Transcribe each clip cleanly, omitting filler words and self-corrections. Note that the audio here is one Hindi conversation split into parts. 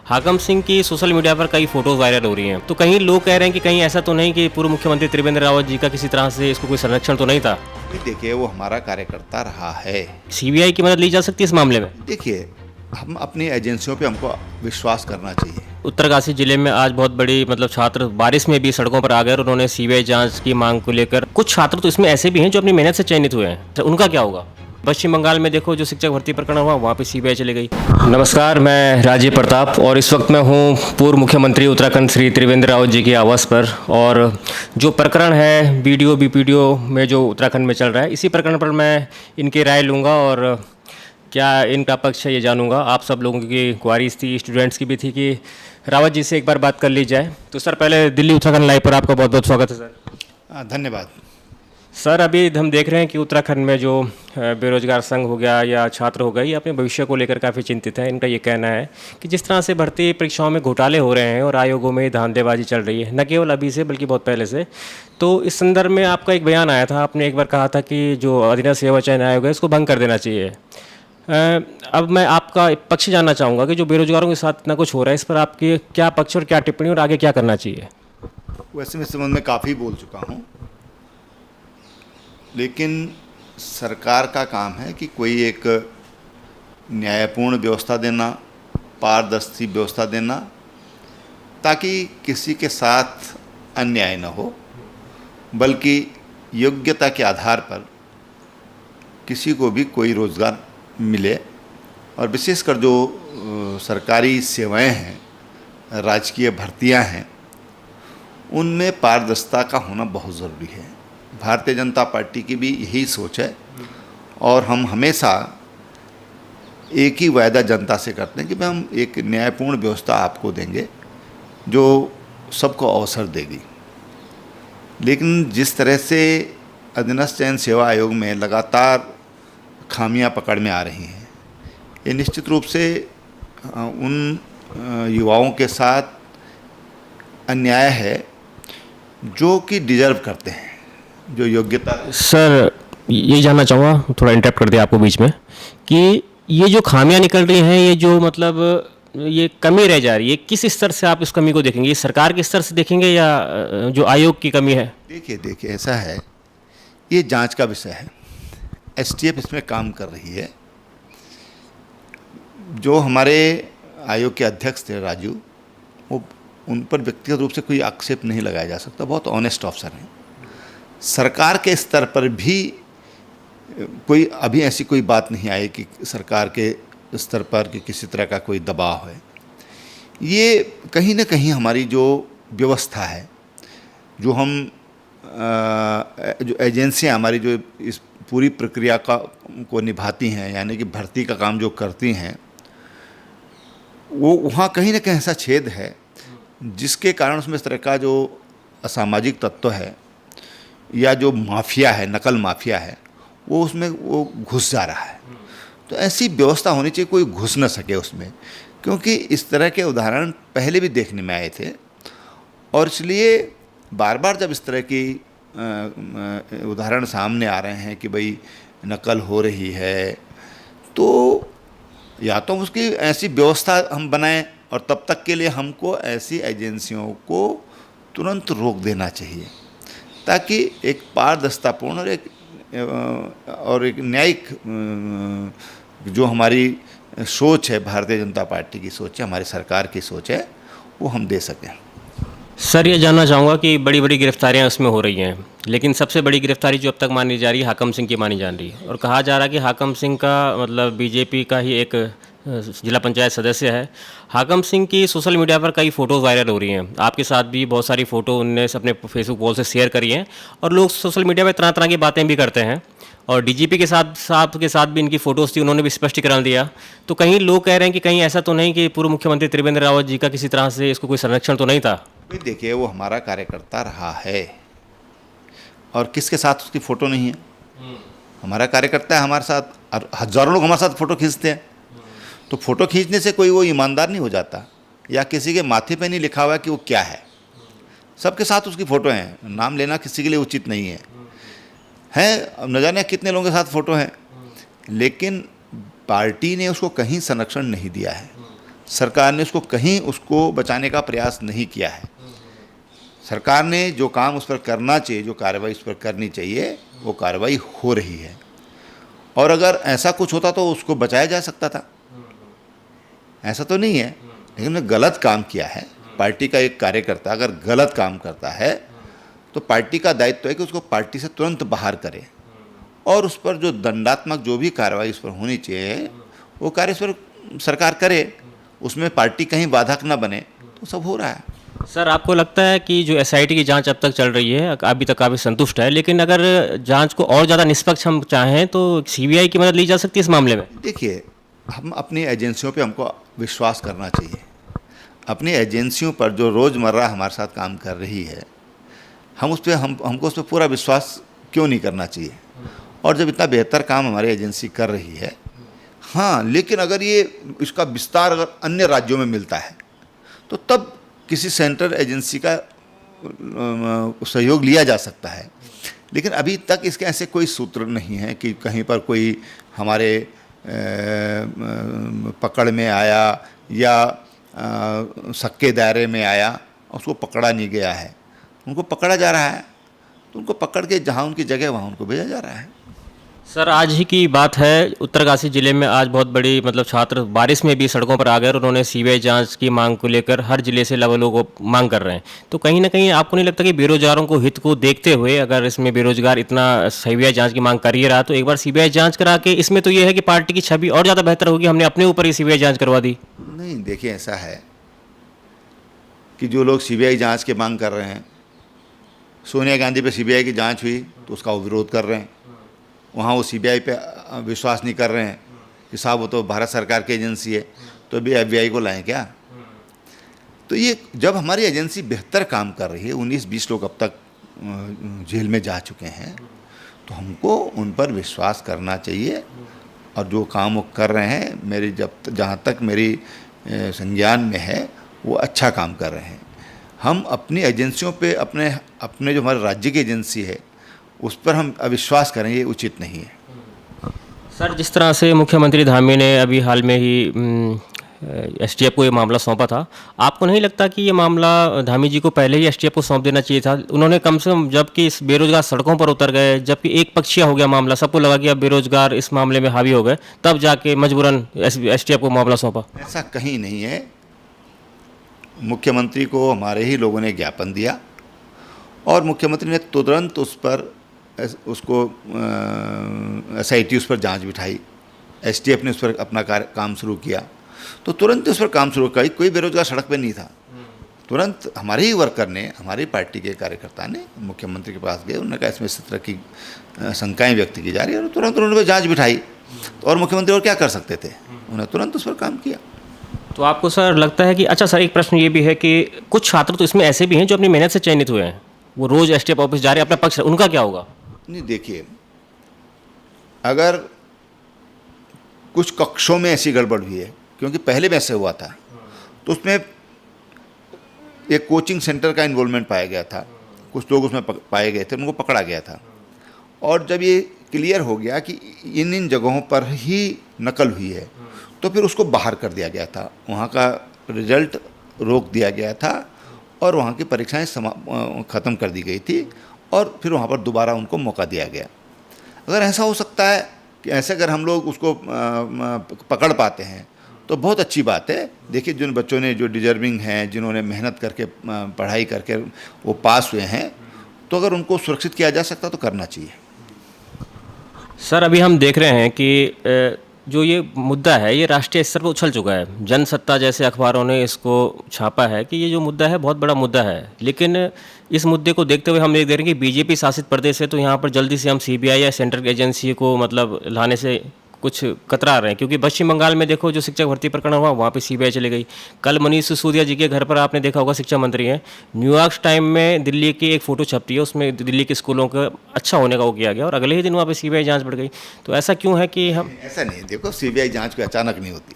हाकम सिंह की सोशल मीडिया पर कई फोटोज वायरल हो रही हैं, तो कहीं लोग कह रहे हैं कि कहीं ऐसा तो नहीं कि पूर्व मुख्यमंत्री त्रिवेंद्र रावत जी का किसी तरह से इसको कोई संरक्षण तो नहीं था। देखिए, वो हमारा कार्यकर्ता रहा है। सीबीआई की मदद ली जा सकती है इस मामले में। देखिए, हम अपनी एजेंसियों पे हमको विश्वास करना चाहिए। उत्तरकाशी जिले में आज बहुत बड़ी छात्र बारिश में भी सड़कों पर आ गए और उन्होंने सीबीआई जांच की मांग को लेकर, कुछ छात्र तो इसमें ऐसे भी हैं जो अपनी मेहनत से चयनित हुए हैं, तो उनका क्या होगा। पश्चिम बंगाल में देखो, जो शिक्षक भर्ती प्रकरण हुआ वहाँ पे सीबीआई चली गई। नमस्कार, मैं राजीव प्रताप और इस वक्त मैं हूँ पूर्व मुख्यमंत्री उत्तराखंड श्री त्रिवेंद्र रावत जी के आवास पर। और जो प्रकरण है बीपीडीओ में जो उत्तराखंड में चल रहा है, इसी प्रकरण पर मैं इनकी राय लूँगा और क्या इनका पक्ष है ये जानूंगा। आप सब लोगों की क्वारीज थी, स्टूडेंट्स की भी थी कि रावत जी से एक बार बात कर ली जाए। तो सर, पहले दिल्ली उत्तराखंड लाइव पर आपका बहुत बहुत स्वागत है सर। धन्यवाद सर, अभी हम देख रहे हैं कि उत्तराखंड में जो बेरोजगार संघ हो गया या छात्र हो गए, ये अपने भविष्य को लेकर काफ़ी चिंतित है। इनका ये कहना है कि जिस तरह से भर्ती परीक्षाओं में घोटाले हो रहे हैं और आयोगों में धांधलेबाजी चल रही है, न केवल अभी से बल्कि बहुत पहले से, तो इस संदर्भ में आपका एक बयान आया था। आपने एक बार कहा था कि जो अधीनस्थ सेवा चयन आयोग है इसको भंग कर देना चाहिए। अब मैं आपका पक्ष जानना चाहूँगा कि जो बेरोजगारों के साथ इतना कुछ हो रहा है, इस पर आपकी क्या पक्ष और क्या टिप्पणी और आगे क्या करना चाहिए। वैसे मैं इस संबंध में काफ़ी बोल चुका हूँ, लेकिन सरकार का काम है कि कोई एक न्यायपूर्ण व्यवस्था देना, पारदर्शी व्यवस्था देना, ताकि किसी के साथ अन्याय न हो, बल्कि योग्यता के आधार पर किसी को भी कोई रोज़गार मिले। और विशेषकर जो सरकारी सेवाएं हैं, राजकीय भर्तियां हैं, उनमें पारदर्शिता का होना बहुत ज़रूरी है। भारतीय जनता पार्टी की भी यही सोच है और हम हमेशा एक ही वायदा जनता से करते हैं कि भाई हम एक न्यायपूर्ण व्यवस्था आपको देंगे जो सबको अवसर देगी। लेकिन जिस तरह से अधीनस्थ चयन सेवा आयोग में लगातार खामियां पकड़ में आ रही हैं, ये निश्चित रूप से उन युवाओं के साथ अन्याय है जो कि डिजर्व करते हैं, जो योग्यता। सर, ये जानना चाहूँगा, थोड़ा इंटरप्ट कर दिया आपको बीच में, कि ये जो खामियां निकल रही हैं, ये जो ये कमी रह जा रही है, किस स्तर से आप इस कमी को देखेंगे। ये सरकार के स्तर से देखेंगे या जो आयोग की कमी है। देखिए ऐसा है, ये जांच का विषय है। एसटीएफ इसमें काम कर रही है। जो हमारे आयोग के अध्यक्ष थे राजू, वो उन पर व्यक्तिगत रूप से कोई आक्षेप नहीं लगाया जा सकता, बहुत ऑनेस्ट ऑफिसर हैं। सरकार के स्तर पर भी कोई अभी ऐसी कोई बात नहीं आई कि सरकार के स्तर पर कि किसी तरह का कोई दबाव है। ये कहीं ना कहीं हमारी जो व्यवस्था है, जो हम जो एजेंसियां हमारी जो इस पूरी प्रक्रिया को निभाती हैं, यानी कि भर्ती का काम जो करती हैं, वो वहाँ कहीं ना कहीं ऐसा छेद है जिसके कारण उसमें इस तरह का जो असामाजिक तत्व है या जो माफिया है, नकल माफिया है, वो उसमें वो घुस जा रहा है। तो ऐसी व्यवस्था होनी चाहिए, कोई घुस न सके उसमें, क्योंकि इस तरह के उदाहरण पहले भी देखने में आए थे। और इसलिए बार बार जब इस तरह की उदाहरण सामने आ रहे हैं कि भाई नकल हो रही है, तो या तो उसकी ऐसी व्यवस्था हम बनाएं, और तब तक के लिए हमको ऐसी एजेंसियों को तुरंत रोक देना चाहिए, ताकि एक पारदर्शितापूर्ण और एक न्यायिक जो हमारी सोच है, भारतीय जनता पार्टी की सोच है, हमारी सरकार की सोच है, वो हम दे सकें। सर, ये जानना चाहूँगा कि बड़ी बड़ी गिरफ्तारियां उसमें हो रही हैं, लेकिन सबसे बड़ी गिरफ्तारी जो अब तक मानी जा रही है, हाकम सिंह की मानी जा रही है। और कहा जा रहा है कि हाकम सिंह का बीजेपी का ही एक जिला पंचायत सदस्य है। हाकम सिंह की सोशल मीडिया पर कई फ़ोटोज़ वायरल हो रही हैं, आपके साथ भी बहुत सारी फ़ोटो उनने अपने फेसबुक वॉल से शेयर करी हैं, और लोग सोशल मीडिया पर तरह तरह की बातें भी करते हैं। और डीजीपी के साथ भी इनकी फ़ोटोज़ थी, उन्होंने भी स्पष्टीकरण दिया। तो कहीं लोग कह रहे हैं कि कहीं ऐसा तो नहीं कि पूर्व मुख्यमंत्री त्रिवेंद्र रावत जी का किसी तरह से इसको कोई संरक्षण तो नहीं था। देखिए, वो हमारा कार्यकर्ता रहा है, और किसके साथ उसकी फ़ोटो नहीं है। हमारा कार्यकर्ता है, हमारे साथ, और हज़ारों लोग हमारे साथ फ़ोटो खींचते हैं। तो फ़ोटो खींचने से कोई वो ईमानदार नहीं हो जाता, या किसी के माथे पे नहीं लिखा हुआ कि वो क्या है। सबके साथ उसकी फ़ोटो हैं, नाम लेना किसी के लिए उचित नहीं है। न जाने कितने लोगों के साथ फ़ोटो हैं, लेकिन पार्टी ने उसको कहीं संरक्षण नहीं दिया है। सरकार ने उसको कहीं उसको बचाने का प्रयास नहीं किया है। सरकार ने जो काम उस पर करना चाहिए, जो कार्रवाई उस पर करनी चाहिए, वो कार्रवाई हो रही है। और अगर ऐसा कुछ होता तो उसको बचाया जा सकता था, ऐसा तो नहीं है। लेकिन उन्होंने गलत काम किया है। पार्टी का एक कार्यकर्ता अगर गलत काम करता है तो पार्टी का दायित्व है कि उसको पार्टी से तुरंत बाहर करे और उस पर जो दंडात्मक जो भी कार्रवाई उस पर होनी चाहिए वो कार्य उस पर सरकार करे, उसमें पार्टी कहीं बाधक न बने, तो सब हो रहा है। सर, आपको लगता है कि जो एसआईटी की जांच अब तक चल रही है अभी तक काफ़ी संतुष्ट है, लेकिन अगर जांच को और ज़्यादा निष्पक्ष हम चाहें तो सीबीआई की मदद ली जा सकती है इस मामले में? देखिए, हम अपनी एजेंसियों पे हमको विश्वास करना चाहिए। अपनी एजेंसियों पर जो रोज़मर्रा हमारे साथ काम कर रही है, हम उस पर हमको उस पर पूरा विश्वास क्यों नहीं करना चाहिए? और जब इतना बेहतर काम हमारी एजेंसी कर रही है, हाँ, लेकिन अगर ये इसका विस्तार अगर अन्य राज्यों में मिलता है तो तब किसी सेंट्रल एजेंसी का सहयोग लिया जा सकता है। लेकिन अभी तक इसके ऐसे कोई सूत्र नहीं है कि कहीं पर कोई हमारे पकड़ में आया या सक्के दायरे में आया, उसको पकड़ा नहीं गया है। उनको पकड़ा जा रहा है तो उनको पकड़ के जहाँ उनकी जगह वहाँ उनको भेजा जा रहा है। सर, आज ही की बात है, उत्तरकाशी जिले में आज बहुत बड़ी छात्र बारिश में भी सड़कों पर आ गए और उन्होंने सीबीआई जांच की मांग को लेकर हर जिले से लोगों को मांग कर रहे हैं। तो कहीं ना कहीं आपको नहीं लगता कि बेरोजगारों को हित को देखते हुए अगर इसमें बेरोजगार इतना सीबीआई जांच की मांग कर ही रहा तो एक बार सीबीआई जांच करा के, इसमें तो ये है कि पार्टी की छवि और ज़्यादा बेहतर होगी, हमने अपने ऊपर ही सीबीआई जाँच करवा दी। नहीं, देखिए, ऐसा है कि जो लोग सीबीआई जांच की मांग कर रहे हैं, सोनिया गांधी पे सीबीआई की जांच हुई तो उसका वो विरोध कर रहे हैं। वहाँ वो सीबीआई पे विश्वास नहीं कर रहे हैं कि साहब वो तो भारत सरकार की एजेंसी है, तो भी एफबीआई को लाएं क्या? तो ये जब हमारी एजेंसी बेहतर काम कर रही है, 19-20 लोग अब तक जेल में जा चुके हैं, तो हमको उन पर विश्वास करना चाहिए। और जो काम वो कर रहे हैं, मेरी जहाँ तक मेरी संज्ञान में है, वो अच्छा काम कर रहे हैं। हम अपनी एजेंसियों पे अपने जो हमारे राज्य की एजेंसी है उस पर हम अविश्वास करें, ये उचित नहीं है। सर, जिस तरह से मुख्यमंत्री धामी ने अभी हाल में ही एसटीएफ को ये मामला सौंपा था, आपको नहीं लगता कि ये मामला धामी जी को पहले ही एसटीएफ को सौंप देना चाहिए था? उन्होंने कम से कम, जबकि इस बेरोजगार सड़कों पर उतर गए, जबकि एक पक्षीय हो गया मामला, सबको लगा कि अब बेरोजगार इस मामले में हावी हो गए, तब जाके मजबूरन एसटीएफ को मामला सौंपा। ऐसा कहीं नहीं है। मुख्यमंत्री को हमारे ही लोगों ने ज्ञापन दिया और मुख्यमंत्री ने तुरंत उसको एसआईटी उस पर जांच बिठाई। एसटीएफ ने उस पर अपना काम शुरू किया तो तुरंत उस पर काम शुरू किया। कोई बेरोजगार सड़क पे नहीं था। तुरंत हमारे ही वर्कर ने, हमारी पार्टी के कार्यकर्ता ने मुख्यमंत्री के पास गए, उन्होंने कहा इसमें इस तरह की शंकाएँ व्यक्त की जा रही है, और तुरंत उन्होंने जाँच बिठाई। और मुख्यमंत्री और क्या कर सकते थे, उन्होंने तुरंत उस पर काम किया। तो आपको सर लगता है कि, अच्छा सर, एक प्रश्न ये भी है कि कुछ छात्र तो इसमें ऐसे भी हैं जो अपनी मेहनत से चयनित हुए हैं, वो रोज़ एसटीएफ ऑफिस जा रहे हैं अपना पक्ष, उनका क्या होगा? नहीं, देखिए, अगर कुछ कक्षों में ऐसी गड़बड़ हुई है, क्योंकि पहले भी ऐसे हुआ था, तो उसमें एक कोचिंग सेंटर का इन्वॉल्वमेंट पाया गया था, कुछ लोग उसमें पाए गए थे, उनको पकड़ा गया था। और जब ये क्लियर हो गया कि इन जगहों पर ही नकल हुई है, तो फिर उसको बाहर कर दिया गया था, वहाँ का रिजल्ट रोक दिया गया था और वहाँ की परीक्षाएं ख़त्म कर दी गई थी और फिर वहाँ पर दोबारा उनको मौका दिया गया। अगर ऐसा हो सकता है कि ऐसे अगर हम लोग उसको पकड़ पाते हैं तो बहुत अच्छी बात है। देखिए, जिन बच्चों ने, जो डिजर्विंग हैं, जिन्होंने मेहनत करके पढ़ाई करके वो पास हुए हैं, तो अगर उनको सुरक्षित किया जा सकता तो करना चाहिए। सर, अभी हम देख रहे हैं कि जो ये मुद्दा है ये राष्ट्रीय स्तर पर उछल चुका है। जनसत्ता जैसे अखबारों ने इसको छापा है कि ये जो मुद्दा है बहुत बड़ा मुद्दा है, लेकिन इस मुद्दे को देखते हुए हम देख रहे हैं कि बीजेपी शासित प्रदेश है, तो यहाँ पर जल्दी से हम सीबीआई या सेंट्रल एजेंसी को लाने से कुछ कतरा रहे हैं। क्योंकि पश्चिम बंगाल में देखो, जो शिक्षक भर्ती प्रकरण हुआ वहाँ पे सीबीआई चली गई। कल मनीष सिसोदिया जी के घर पर आपने देखा होगा, शिक्षा मंत्री हैं, न्यूयॉर्क टाइम में दिल्ली की एक फ़ोटो छपती है, उसमें दिल्ली के स्कूलों का अच्छा होने का वो किया गया और अगले ही दिन वहाँ पे सीबीआई जांच बढ़ गई। तो ऐसा क्यों है कि हम, ऐसा नहीं, देखो, सीबीआई जांच कोई अचानक नहीं होती।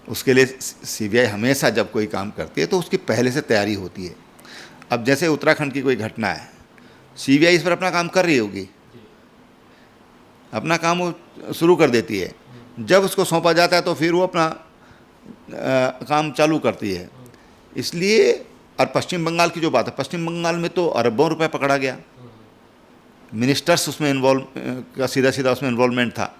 उसके लिए सीबीआई हमेशा जब कोई काम करती है तो उसकी पहले से तैयारी होती है। अब जैसे उत्तराखंड की कोई घटना है, सीबीआई इस पर अपना काम कर रही होगी, अपना काम वो शुरू कर देती है। जब उसको सौंपा जाता है तो फिर वो अपना काम चालू करती है। इसलिए और पश्चिम बंगाल की जो बात है, पश्चिम बंगाल में तो अरबों रुपए पकड़ा गया, मिनिस्टर्स उसमें इन्वॉल्व का सीधा सीधा उसमें इन्वॉल्वमेंट था,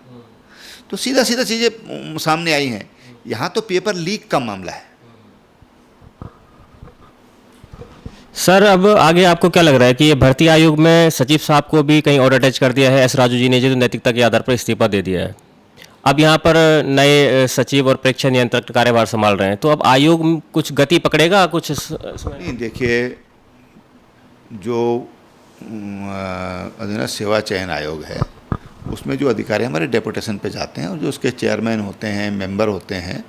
तो सीधा सीधा चीज़ें सामने आई हैं। यहाँ तो पेपर लीक का मामला है। सर अब आगे आपको क्या लग रहा है कि ये भर्ती आयोग में सचिव साहब को भी कहीं और अटैच कर दिया है एस राजू जी ने, जो नैतिकता के आधार पर इस्तीफा दे दिया है। अब यहाँ पर नए सचिव और परीक्षा नियंत्रक कार्यभार संभाल रहे हैं, तो अब आयोग कुछ गति पकड़ेगा कुछ इसमें? नहीं, देखिए, जो अधीनस्थ सेवा चयन आयोग है उसमें जो अधिकारी हमारे डेपुटेशन पे जाते हैं और जो उसके चेयरमैन होते हैं, मेंबर होते हैं,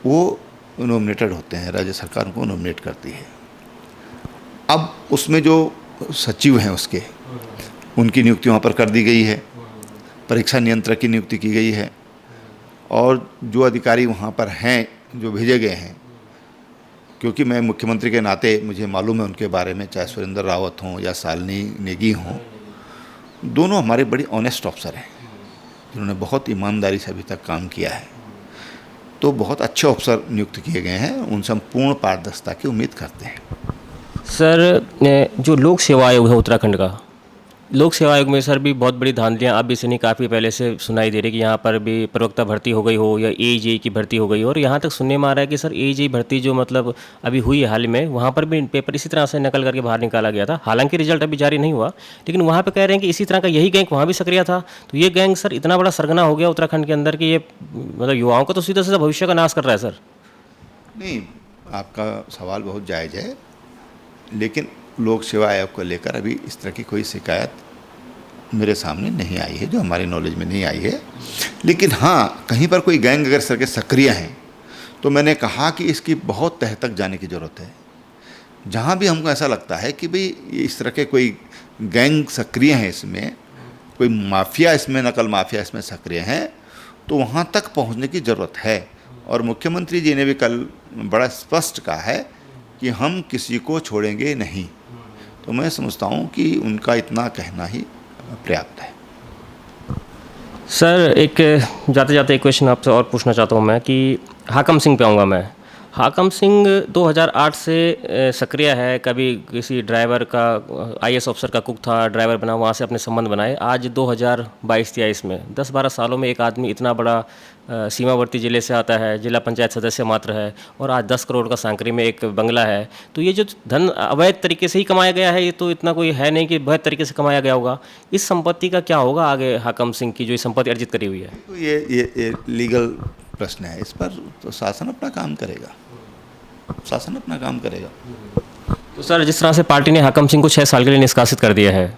वो नॉमिनेटेड होते हैं, राज्य सरकार उनको नॉमिनेट करती है। अब उसमें जो सचिव हैं उसके, उनकी नियुक्ति वहाँ पर कर दी गई है, परीक्षा नियंत्रक की नियुक्ति की गई है, और जो अधिकारी वहाँ पर हैं जो भेजे गए हैं, क्योंकि मैं मुख्यमंत्री के नाते मुझे मालूम है उनके बारे में, चाहे सुरेंद्र रावत हों या शालिनी नेगी हों, दोनों हमारे बड़े ऑनेस्ट ऑफिसर हैं जिन्होंने बहुत ईमानदारी से अभी तक काम किया है। तो बहुत अच्छे ऑफिसर नियुक्त किए गए हैं, उनसे हम पूर्ण पारदर्शिता की उम्मीद करते हैं। सर जो लोक सेवा आयोग है उत्तराखंड का, लोक सेवा आयोग में सर भी बहुत बड़ी धांधलियाँ अब भी से नहीं काफ़ी पहले से सुनाई दे रही कि यहाँ पर भी प्रवक्ता भर्ती हो गई हो या एजेई की भर्ती हो गई हो, और यहाँ तक सुनने में आ रहा है कि सर एजेई भर्ती जो मतलब अभी हुई है हाल में, वहाँ पर भी पेपर इसी तरह से नकल करके बाहर निकाला गया था। हालांकि रिजल्ट अभी जारी नहीं हुआ, लेकिन वहाँ पर कह रहे हैं कि इसी तरह का यही गैंग वहाँ भी सक्रिय था। तो ये गैंग सर इतना बड़ा सरगना हो गया उत्तराखंड के अंदर कि ये मतलब युवाओं का तो सीधा सीधा भविष्य का नाश कर रहा है। सर नहीं, आपका सवाल बहुत जायज़ है, लेकिन लोक सेवा आयोग को लेकर अभी इस तरह की कोई शिकायत मेरे सामने नहीं आई है, जो हमारी नॉलेज में नहीं आई है। लेकिन हाँ, कहीं पर कोई गैंग अगर सर के सक्रिय हैं तो मैंने कहा कि इसकी बहुत तह तक जाने की ज़रूरत है। जहाँ भी हमको ऐसा लगता है कि भाई इस तरह के कोई गैंग सक्रिय हैं, इसमें कोई माफिया, इसमें नकल माफिया इसमें सक्रिय हैं, तो वहाँ तक पहुँचने की ज़रूरत है। और मुख्यमंत्री जी ने भी कल बड़ा स्पष्ट कहा है कि हम किसी को छोड़ेंगे नहीं। तो मैं समझता हूँ कि उनका इतना कहना ही पर्याप्त है। सर एक जाते जाते एक क्वेश्चन आपसे और पूछना चाहता हूँ मैं कि हाकम सिंह पे आऊँगा मैं। हाकम सिंह 2008 से सक्रिय है, कभी किसी ड्राइवर का आईएएस अफसर का कुक था, ड्राइवर बना, वहाँ से अपने संबंध बनाए। आज 2022-23 में 10-12 सालों में एक आदमी इतना बड़ा सीमावर्ती ज़िले से आता है, जिला पंचायत सदस्य मात्र है, और आज 10 करोड़ का सांकरी में एक बंगला है। तो ये जो धन अवैध तरीके से ही कमाया गया है, ये तो इतना कोई है नहीं कि वैध तरीके से कमाया गया होगा। इस संपत्ति का क्या होगा आगे हाकम सिंह की जो ये संपत्ति अर्जित करी हुई है? तो ये लीगल प्रश्न है, इस पर तो शासन अपना काम करेगा, शासन अपना काम करेगा। तो सर जिस तरह से पार्टी ने हाकम सिंह को 6 साल के लिए निष्कासित कर दिया है,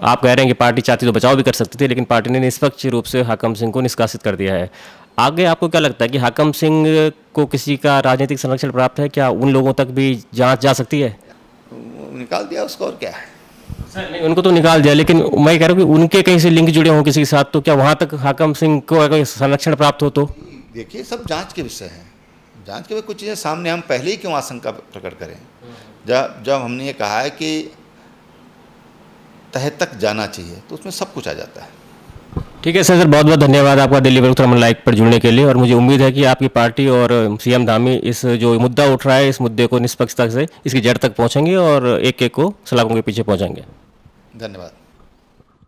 आप कह रहे हैं कि पार्टी चाहती तो बचाव भी कर सकती थी, लेकिन पार्टी ने निष्पक्ष रूप से हाकम सिंह को निष्कासित कर दिया है। आगे आपको क्या लगता है कि हाकम सिंह को किसी का राजनीतिक संरक्षण प्राप्त है? क्या उन लोगों तक भी जांच जा सकती है? निकाल दिया उसको, और क्या है। सर नहीं, उनको तो निकाल दिया, लेकिन मैं कह रहा हूँ कि उनके कहीं से लिंक जुड़े हों किसी के साथ, तो क्या वहाँ तक हाकम सिंह को अगर संरक्षण प्राप्त हो? तो देखिए, सब जांच के विषय हैं। जांच के कुछ चीज़ें सामने, हम पहले ही क्यों आशंका प्रकट करें? जब हमने ये कहा है कि तह तक जाना चाहिए, तो उसमें सब कुछ आ जाता है। ठीक है सर, बहुत बहुत धन्यवाद आपका दिल्ली उत्तराखंड लाइव पर जुड़ने के लिए। और मुझे उम्मीद है कि आपकी पार्टी और सीएम धामी इस जो मुद्दा उठ रहा है, इस मुद्दे को निष्पक्षता से इसकी जड़ तक पहुंचेंगे और एक एक को सलाखों के पीछे पहुंचाएंगे। धन्यवाद।